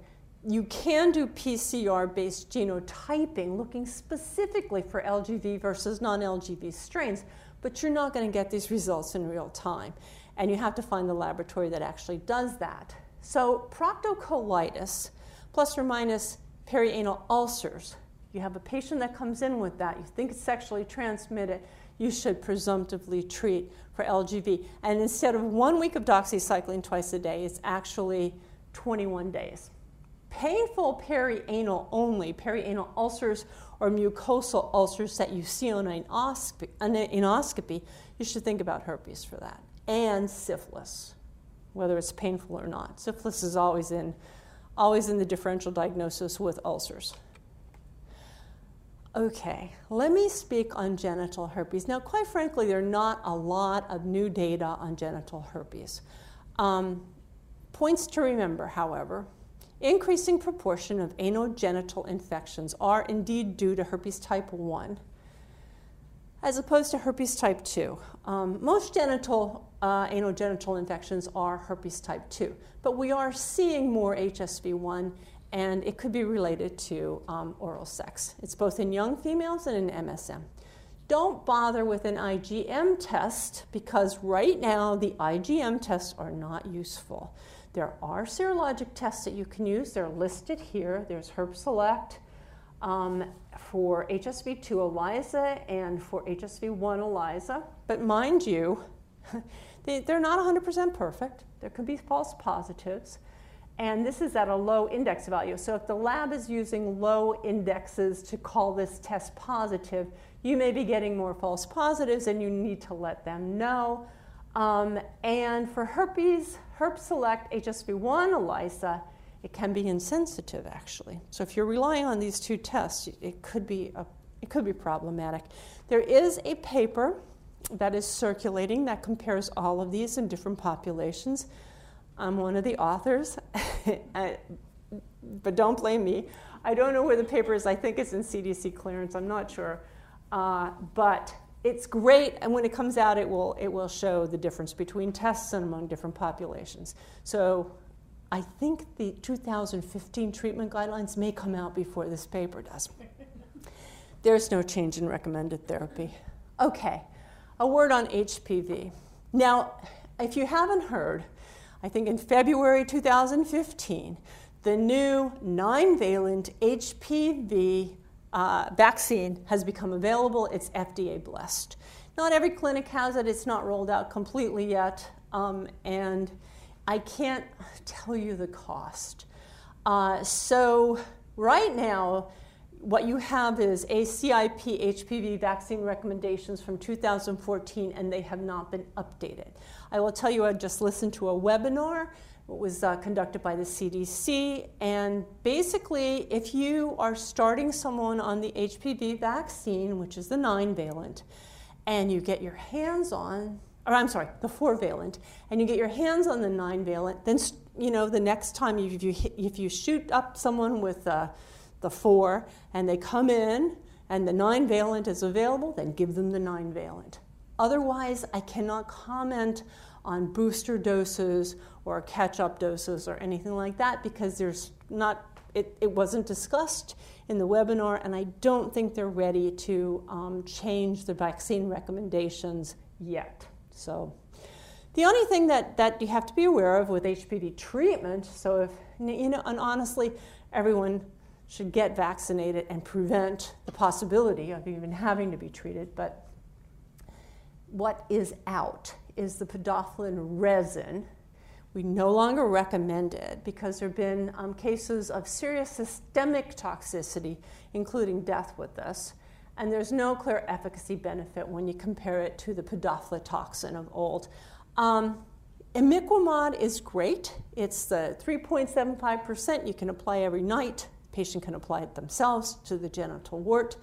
you can do PCR-based genotyping looking specifically for LGV versus non-LGV strains, but you're not going to get these results in real time. And you have to find the laboratory that actually does that. So proctocolitis, plus or minus perianal ulcers, you have a patient that comes in with that, you think it's sexually transmitted, you should presumptively treat for LGV. And instead of 1 week of doxycycline twice a day, it's actually 21 days. Painful perianal only, perianal ulcers or mucosal ulcers that you see on an endoscopy, you should think about herpes for that. And syphilis, whether it's painful or not. Syphilis is always in the differential diagnosis with ulcers. Okay, let me speak on genital herpes. Now, quite frankly, there are not a lot of new data on genital herpes. Points to remember, however, increasing proportion of anogenital infections are indeed due to herpes type 1, as opposed to herpes type 2. Most anogenital infections are herpes type 2, but we are seeing more HSV1, and it could be related to oral sex. It's both in young females and in MSM. Don't bother with an IgM test, because right now the IgM tests are not useful. There are serologic tests that you can use. They're listed here. There's Herb Select for HSV2 ELISA and for HSV1 ELISA. But mind you, they're not 100% perfect. There could be false positives. And this is at a low index value. So if the lab is using low indexes to call this test positive, you may be getting more false positives, and you need to let them know. And for herpes, Herb Select HSV1 ELISA, it can be insensitive, actually. So if you're relying on these two tests, it could be problematic. There is a paper that is circulating that compares all of these in different populations. I'm one of the authors, but don't blame me. I don't know where the paper is. I think it's in CDC clearance. I'm not sure. But it's great, and when it comes out, it will show the difference between tests and among different populations. So I think the 2015 treatment guidelines may come out before this paper does. There's no change in recommended therapy. Okay, a word on HPV. Now, if you haven't heard, I think in February 2015, the new 9-valent HPV vaccine has become available. It's FDA blessed. Not every clinic has it. It's not rolled out completely yet. And I can't tell you the cost. So right now, what you have is ACIP HPV vaccine recommendations from 2014, and they have not been updated. I will tell you, I just listened to a webinar. It was conducted by the CDC, and basically, if you are starting someone on the HPV vaccine, which is the 9-valent, and you get your hands on, or I'm sorry, the 4-valent, and you get your hands on the 9-valent, then the next time if you shoot up someone with the 4 and they come in and the 9-valent is available, then give them the 9-valent. Otherwise, I cannot comment on booster doses or catch-up doses or anything like that because it wasn't discussed in the webinar, and I don't think they're ready to change the vaccine recommendations yet. So the only thing that you have to be aware of with HPV treatment, so and honestly, everyone should get vaccinated and prevent the possibility of even having to be treated, but what is out is the podophyllin resin. We no longer recommend it because there have been cases of serious systemic toxicity, including death with this, and there's no clear efficacy benefit when you compare it to the podophyllin toxin of old. Imiquimod is great. It's the 3.75%. You can apply every night. The patient can apply it themselves to the genital wart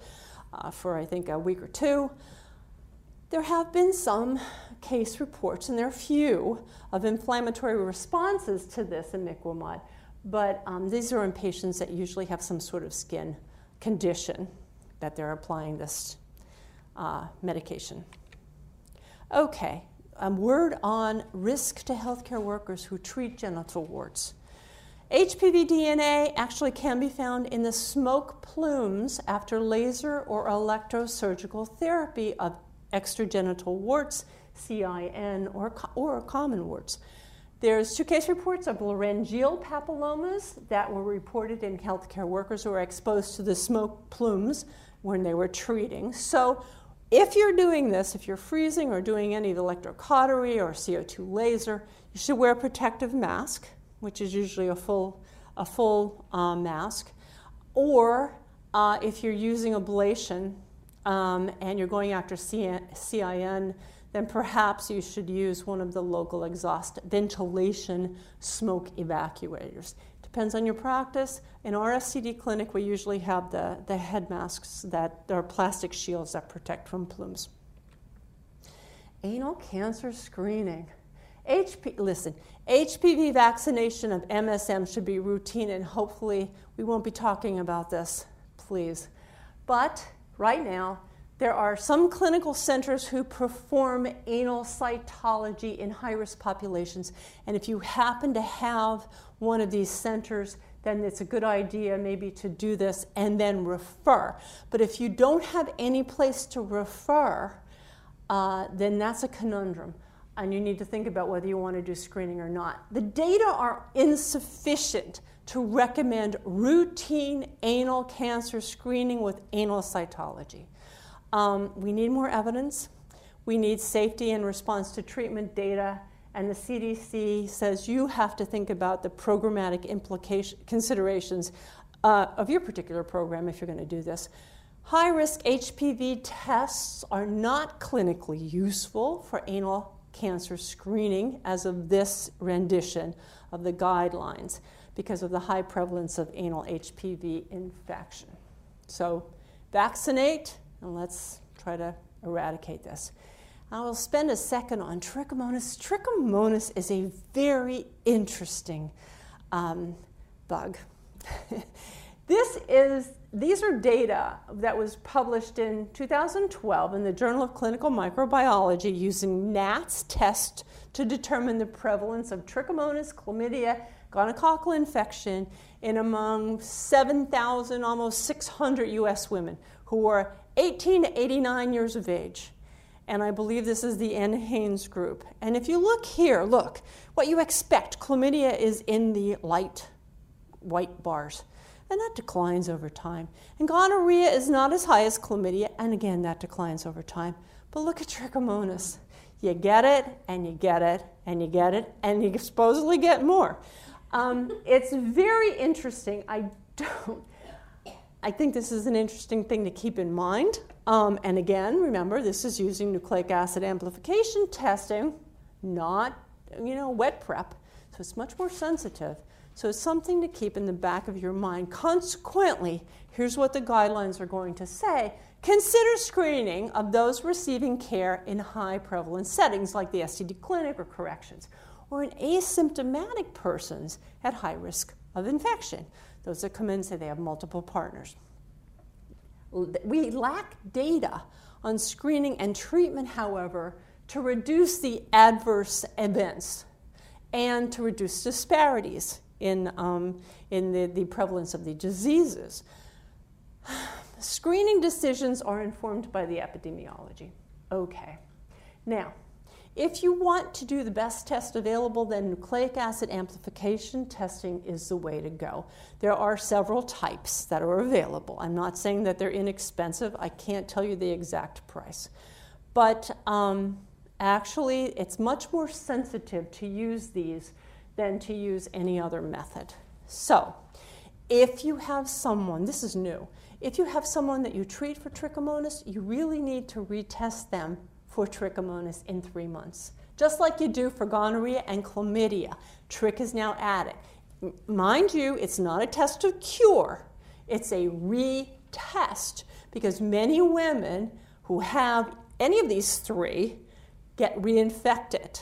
for, I think, a week or two. There have been some case reports, and there are few, of inflammatory responses to this imiquimod, but these are in patients that usually have some sort of skin condition that they're applying this medication. Okay, a word on risk to healthcare workers who treat genital warts. HPV DNA actually can be found in the smoke plumes after laser or electrosurgical therapy of extragenital warts, CIN, or common warts. There's 2 case reports of laryngeal papillomas that were reported in healthcare workers who were exposed to the smoke plumes when they were treating. So if you're doing this, if you're freezing or doing any of the electrocautery or CO2 laser, you should wear a protective mask, which is usually a full mask. Or if you're using ablation and you're going after CIN, then perhaps you should use one of the local exhaust ventilation smoke evacuators. Depends on your practice. In our STD clinic, we usually have the head masks that are plastic shields that protect from plumes. Anal cancer screening. HPV vaccination of MSM should be routine, and hopefully we won't be talking about this, please. But right now, there are some clinical centers who perform anal cytology in high-risk populations, and if you happen to have one of these centers, then it's a good idea maybe to do this and then refer. But if you don't have any place to refer, then that's a conundrum. and you need to think about whether you want to do screening or not. The data are insufficient to recommend routine anal cancer screening with anal cytology. We need more evidence. We need safety and response to treatment data, and the CDC says you have to think about the programmatic considerations of your particular program if you're going to do this. High-risk HPV tests are not clinically useful for anal cancer screening as of this rendition of the guidelines because of the high prevalence of anal HPV infection. So vaccinate, and let's try to eradicate this. I will spend a second on Trichomonas. Trichomonas is a very interesting bug. These are data that was published in 2012 in the Journal of Clinical Microbiology using NATS test to determine the prevalence of Trichomonas, chlamydia, gonococcal infection in among 7,000, almost 600 US women who were 18 to 89 years of age. And I believe this is the N. Haynes group. And if you look here, look, what you expect, chlamydia is in the light white bars. And that declines over time. And gonorrhea is not as high as chlamydia, and again, that declines over time. But look at Trichomonas. You get it, and you get it, and you get it, and you supposedly get more. It's very interesting. I think this is an interesting thing to keep in mind. And again, remember, this is using nucleic acid amplification testing, not, wet prep. So it's much more sensitive. So it's something to keep in the back of your mind. Consequently, here's what the guidelines are going to say. Consider screening of those receiving care in high prevalence settings like the STD clinic or corrections, or in asymptomatic persons at high risk of infection. Those that come in say they have multiple partners. We lack data on screening and treatment, however, to reduce the adverse events and to reduce disparities in the prevalence of the diseases. Screening decisions are informed by the epidemiology. Okay. Now, if you want to do the best test available, then nucleic acid amplification testing is the way to go. There are several types that are available. I'm not saying that they're inexpensive. I can't tell you the exact price. But actually, it's much more sensitive to use these than to use any other method. So, if you have someone, this is new, if you have someone that you treat for Trichomonas, you really need to retest them for Trichomonas in 3 months. Just like you do for gonorrhea and chlamydia. Trick is now added. Mind you, it's not a test of cure, it's a retest, because many women who have any of these three get reinfected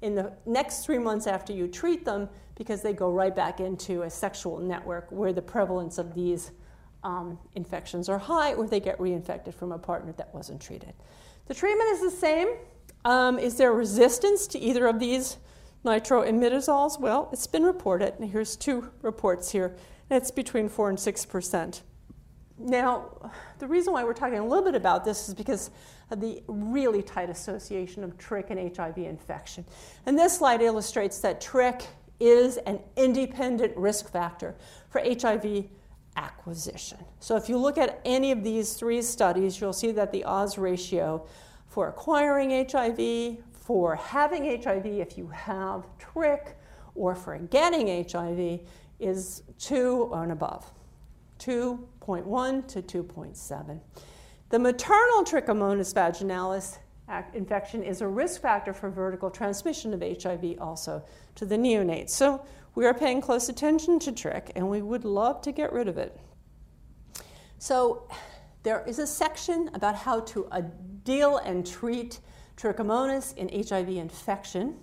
in the next 3 months after you treat them, because they go right back into a sexual network where the prevalence of these infections are high, or they get reinfected from a partner that wasn't treated. The treatment is the same. Is there resistance to either of these nitroimidazoles? Well, it's been reported, and here's 2 reports here. It's between 4 and 6%. Now, the reason why we're talking a little bit about this is because of the really tight association of Trich and HIV infection. And this slide illustrates that Trich is an independent risk factor for HIV acquisition. So if you look at any of these 3 studies, you'll see that the odds ratio for acquiring HIV, for having HIV if you have Trich, or for getting HIV is 2 and above, 2.1 to 2.7. The maternal Trichomonas vaginalis infection is a risk factor for vertical transmission of HIV also to the neonates. So we are paying close attention to Trich, and we would love to get rid of it. So there is a section about how to deal and treat Trichomonas in HIV infection.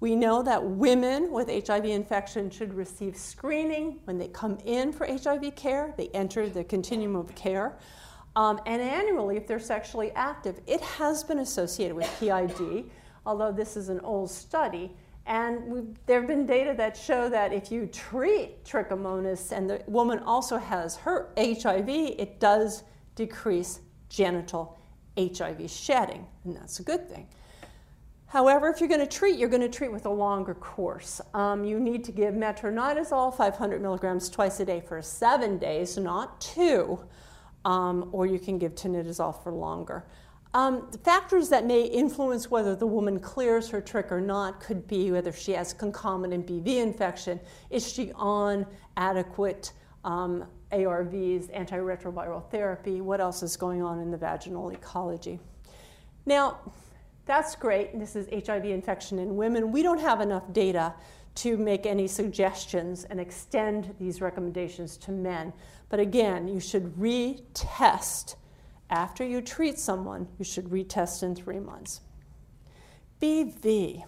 We know that women with HIV infection should receive screening when they come in for HIV care. They enter the continuum of care. And annually, if they're sexually active, it has been associated with PID, although this is an old study. And there have been data that show that if you treat Trichomonas and the woman also has her HIV, it does decrease genital HIV shedding, and that's a good thing. However, if you're going to treat with a longer course. You need to give metronidazole 500 milligrams twice a day for 7 days, not 2, or you can give tinidazole for longer. The factors that may influence whether the woman clears her trick or not could be whether she has concomitant BV infection, is she on adequate ARVs, antiretroviral therapy, what else is going on in the vaginal ecology. Now, that's great. This is HIV infection in women. We don't have enough data to make any suggestions and extend these recommendations to men. But again, you should retest. After you treat someone, you should retest in 3 months. BV.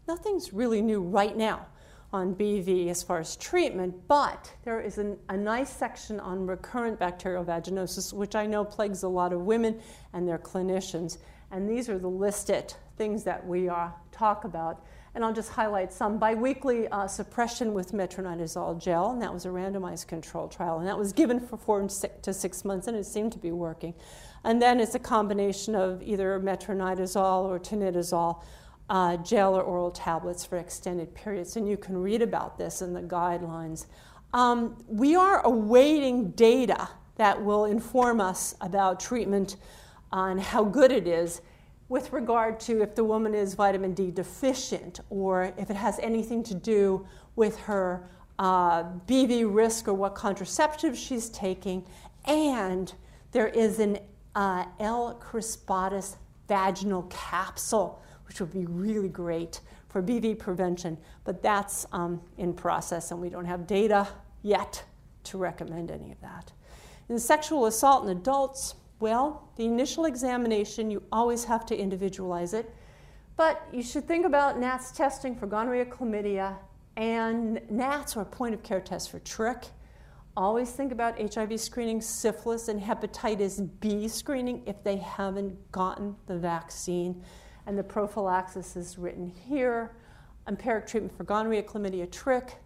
Nothing's really new right now on BV as far as treatment, but there is a nice section on recurrent bacterial vaginosis, which I know plagues a lot of women and their clinicians. And these are the listed things that we talk about. And I'll just highlight some. Biweekly suppression with metronidazole gel, and that was a randomized controlled trial. And that was given for 4 to 6 months, and it seemed to be working. And then it's a combination of either metronidazole or tinidazole gel or oral tablets for extended periods. And you can read about this in the guidelines. We are awaiting data that will inform us about treatment and how good it is with regard to if the woman is vitamin D deficient or if it has anything to do with her BV risk or what contraceptives she's taking. And there is an L. crispatus vaginal capsule, which would be really great for BV prevention, but that's in process and we don't have data yet to recommend any of that. In sexual assault in adults, well, the initial examination, you always have to individualize it, but you should think about NATS testing for gonorrhea, chlamydia, and NATS, or point-of-care test for trick. Always think about HIV screening, syphilis, and hepatitis B screening if they haven't gotten the vaccine. And the prophylaxis is written here. Empiric treatment for gonorrhea, chlamydia, trick.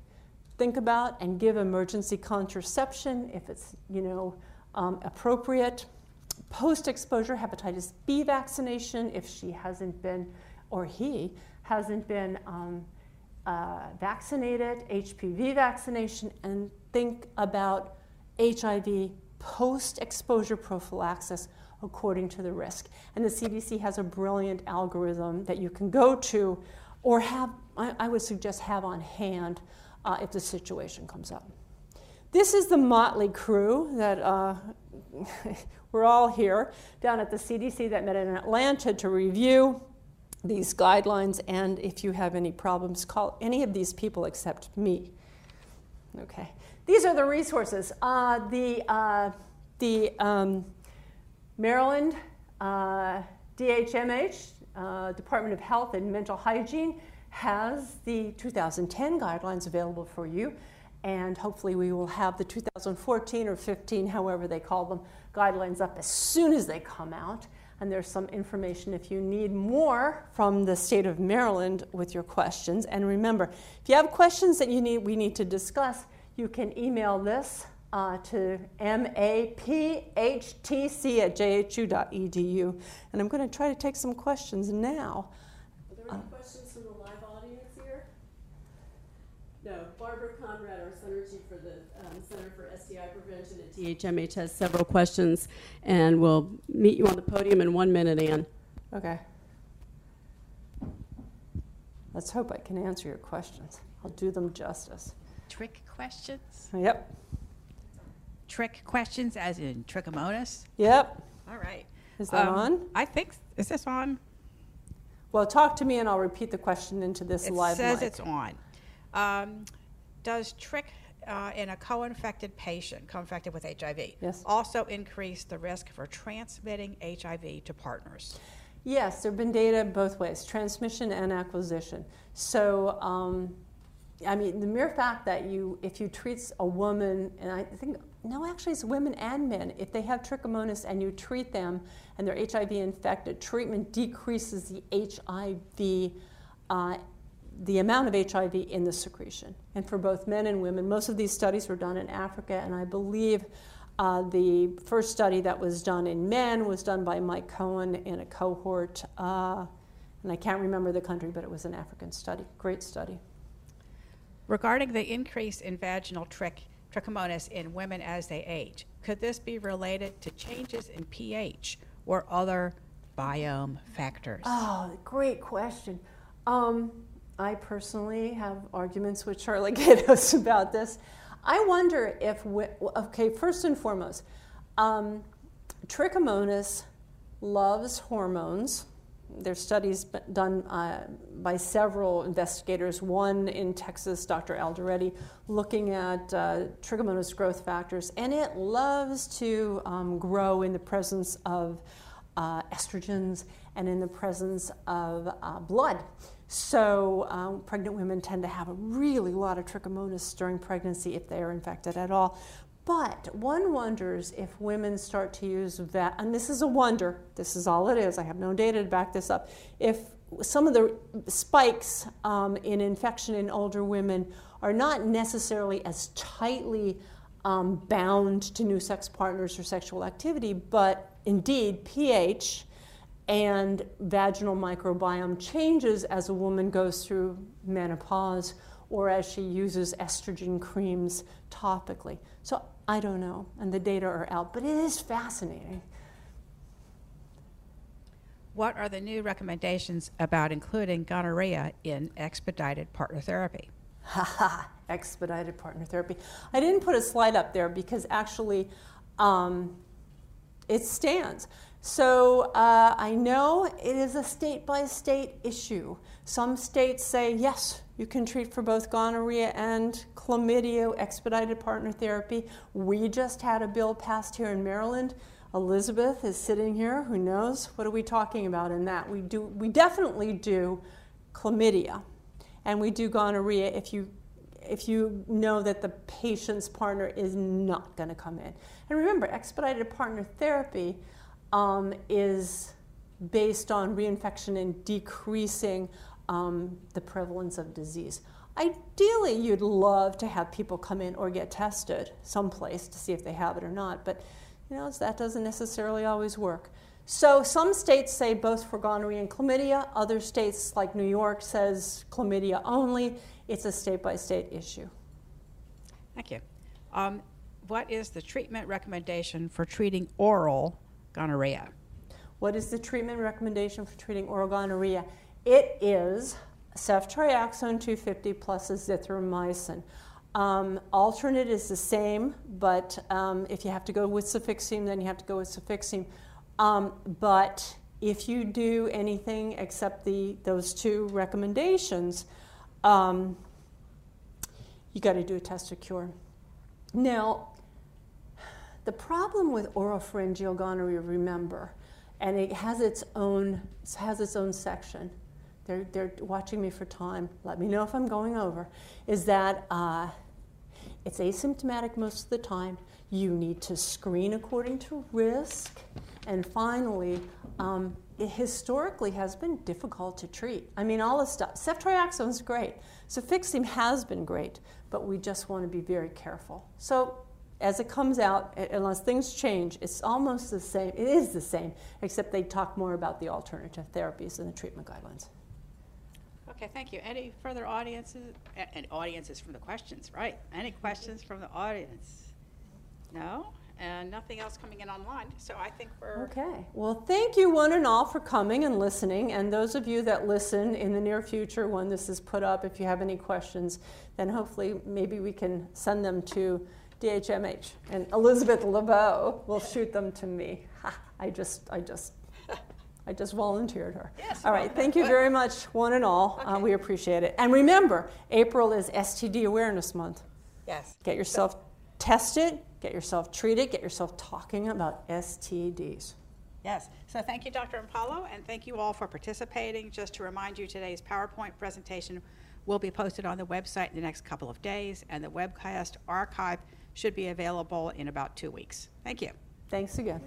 Think about and give emergency contraception if it's, appropriate. Post-exposure hepatitis B vaccination if she hasn't been, or he hasn't been vaccinated, HPV vaccination, and think about HIV post-exposure prophylaxis according to the risk. And the CDC has a brilliant algorithm that you can go to or have, I would suggest have on hand if the situation comes up. This is the motley crew that we're all here down at the CDC that met in Atlanta to review these guidelines, and if you have any problems, call any of these people except me. Okay, these are the resources. The Maryland DHMH, Department of Health and Mental Hygiene, has the 2010 guidelines available for you. And hopefully we will have the 2014 or 15, however they call them, guidelines up as soon as they come out. And there's some information if you need more from the state of Maryland with your questions. And remember, if you have questions that we need to discuss, you can email this to maPHTC@jhu.edu. And I'm going to try to take some questions now. Are there any questions from the live audience here? No. Barbara Conrad, our Center Chief for the Center for STI Prevention at DHMH, has several questions, and we'll meet you on the podium in 1 minute, Ann. Okay. Let's hope I can answer your questions. I'll do them justice. Trick questions? Yep. Trick questions as in Trichomonas? Yep. All right. Is that on? I think, is this on? Well, talk to me and I'll repeat the question into this live mic. It says it's on. Does trick in a co-infected patient, co-infected with HIV, yes, also increase the risk for transmitting HIV to partners? Yes, there have been data both ways, transmission and acquisition. So, I mean, the mere fact that if you treat a woman, and I think, no, actually it's women and men, if they have trichomonas and you treat them and they're HIV infected, treatment decreases the HIV, the amount of HIV in the secretion. And for both men and women, most of these studies were done in Africa, and I believe the first study that was done in men was done by Mike Cohen in a cohort, and And I can't remember the country, but it was an African study. Great study. Regarding the increase in vaginal trichomonas in women as they age, could this be related to changes in pH or other biome factors? Oh, great question. I personally have arguments with Charlie Gatos about this. I wonder if, okay, first and foremost, Trichomonas loves hormones. There's studies done by several investigators, one in Texas, Dr. Alderetti, looking at Trichomonas growth factors, and it loves to grow in the presence of estrogens and in the presence of blood. So pregnant women tend to have a really lot of Trichomonas during pregnancy if they are infected at all. But one wonders if women start to use that, and this is a wonder, this is all it is, I have no data to back this up, if some of the spikes in infection in older women are not necessarily as tightly bound to new sex partners or sexual activity, but indeed pH and vaginal microbiome changes as a woman goes through menopause or as she uses estrogen creams topically. So I don't know, and the data are out, but it is fascinating. What are the new recommendations about including gonorrhea in expedited partner therapy? Haha, expedited partner therapy. I didn't put a slide up there because actually it stands. So I know it is a state-by-state issue. Some states say, yes, you can treat for both gonorrhea and chlamydia, expedited partner therapy. We just had a bill passed here in Maryland. Elizabeth is sitting here. Who knows? What are we talking about in that? We definitely do chlamydia, and we do gonorrhea if you know that the patient's partner is not going to come in. And remember, expedited partner therapy is based on reinfection and decreasing the prevalence of disease. Ideally, you'd love to have people come in or get tested someplace to see if they have it or not, but you know, that doesn't necessarily always work. So some states say both for gonorrhea and chlamydia. Other states, like New York, says chlamydia only. It's a state-by-state issue. Thank you. What is the treatment recommendation for treating oral gonorrhea? What is the treatment recommendation for treating oral gonorrhea? It is Ceftriaxone 250 plus azithromycin. Alternate is the same, but if you have to go with Cefixime, then you have to go with Cefixime. But if you do anything except those two recommendations, you got to do a test or cure. Now, the problem with oropharyngeal gonorrhea, remember, and it has its own section. They're watching me for time. Let me know if I'm going over. Is that it's asymptomatic most of the time. You need to screen according to risk. And finally, it historically has been difficult to treat. I mean, all this stuff. Ceftriaxone is great. Cefixime has been great, but we just want to be very careful. So as it comes out, unless things change, it's almost the same. It is the same, except they talk more about the alternative therapies in the treatment guidelines. Okay, thank you. Any further audiences? And audiences from the questions, right? Any questions from the audience? No? And nothing else coming in online, so I think we're... Okay. Well, thank you one and all for coming and listening, and those of you that listen in the near future when this is put up, if you have any questions, then hopefully maybe we can send them to DHMH, and Elizabeth LeBeau will shoot them to me. I just volunteered her. Yes, all right, thank you very much, one and all. Okay. We appreciate it. And remember, April is STD Awareness Month. Yes. Get yourself tested, get yourself treated, get yourself talking about STDs. Yes. So thank you, Dr. Rompalo, and thank you all for participating. Just to remind you, today's PowerPoint presentation will be posted on the website in the next couple of days, and the webcast archive should be available in about 2 weeks. Thank you. Thanks again.